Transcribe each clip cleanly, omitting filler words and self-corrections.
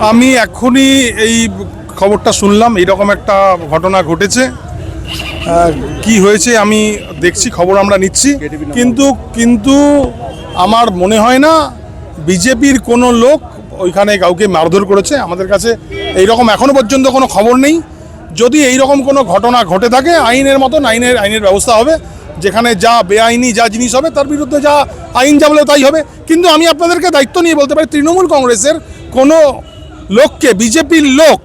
আমি এখনই এই খবরটা শুনলাম, এইরকম একটা ঘটনা ঘটেছে। কি হয়েছে আমি দেখছি, খবর আমরা নিচ্ছি, কিন্তু আমার মনে হয় না বিজেপির কোনো লোক ওইখানে কাউকে মারধর করেছে। আমাদের কাছে এইরকম এখনো পর্যন্ত কোনো খবর নেই। যদি এইরকম কোনো ঘটনা ঘটে থাকে, আইনের মতন আইনের ব্যবস্থা হবে। যেখানে যা বেআইনি যা জিনিস হবে তার বিরুদ্ধে যা আইন যা বলে তাই হবে। কিন্তু আমি আপনাদেরকে দায়িত্ব নিয়ে বলতে পারি, তৃণমূল কংগ্রেসের কোনো লোককে বিজেপির লোক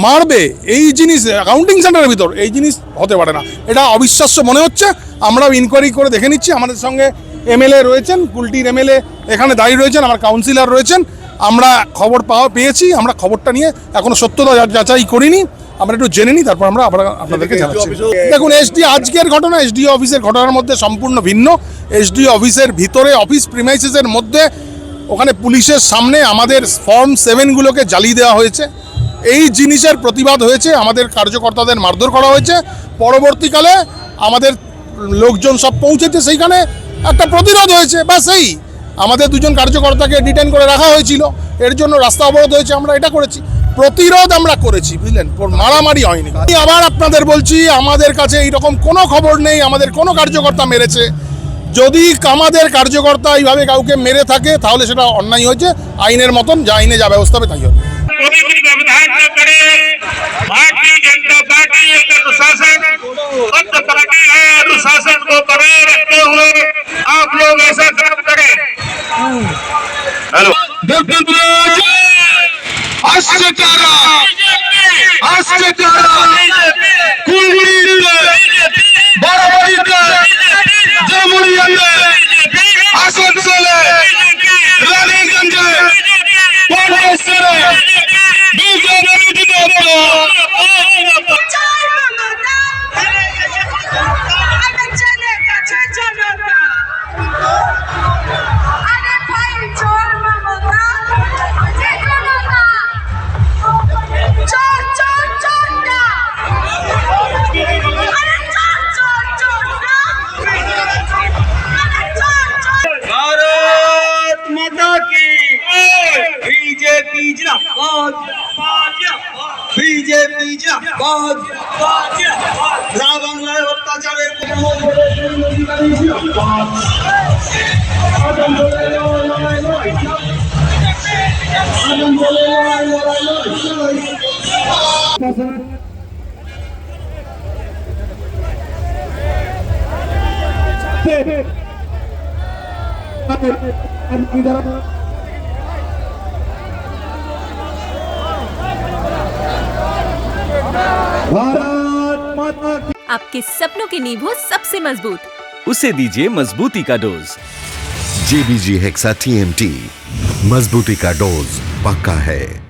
মারবে এই জিনিস কাউন্টিং সেন্টারের ভিতর, এই জিনিস হতে পারে না। এটা অবিশ্বাস্য মনে হচ্ছে। আমরাও ইনকোয়ারি করে দেখে নিচ্ছি। আমাদের সঙ্গে এমএলএ রয়েছেন, কুলটির এমএলএ এখানে দাঁড়িয়ে রয়েছেন, আমার কাউন্সিলর রয়েছেন। আমরা খবর পেয়েছি, আমরা খবরটা নিয়ে এখনো সত্যতা যাচাই করিনি, আমরা একটু জেনে নিই, তারপর আমরা আপনাদেরকে জানাচ্ছি। দেখুন, আজকের ঘটনা এসডিও অফিসের ঘটনার মধ্যে সম্পূর্ণ ভিন্ন। এসডিও অফিসের ভিতরে অফিস প্রিমাইসেসের মধ্যে ওখানে পুলিশের সামনে আমাদের ফর্ম 7গুলোকে জ্বালিয়ে দেওয়া হয়েছে। এই জিনিসের প্রতিবাদ হয়েছে, আমাদের কার্যকর্তাদের মারধর করা হয়েছে। পরবর্তীকালে আমাদের লোকজন সব পৌঁছেছে, সেইখানে একটা প্রতিরোধ হয়েছে। বা সেই আমাদের দুজন কার্যকর্তাকে ডিটেইন করে রাখা হয়েছিল, এর জন্য রাস্তা অবরোধ হয়েছে। আমরা এটা করেছি, প্রতিরোধ আমরা করেছি, বুঝলেন, মারামারি হয়নি। আমি আবার আপনাদের বলছি, আমাদের কাছে এইরকম কোনো খবর নেই আমাদের কোনো কার্যকর্তা মেরেছে। যদি আমাদের কার্যকর্তা এইভাবে কাউকে মেরে থাকে তাহলে সেটা অন্যায় হয়েছে। আইনের মতন যা আইনে যা ব্যবস্থা হবে তাই হবে। भारतीय जनता पार्टी एक अनुशासन बद्ध पार्टी है। अनुशासन को बनाए रखते हुए आप लोग ऐसा काम करें। हेलो बीजेपी बांग्लाয় অত্যাচারের आपके सपनों की नींव हो सबसे मजबूत, उसे दीजिए मजबूती का डोज। JBG हेक्सा TMT, मजबूती का डोज पक्का है।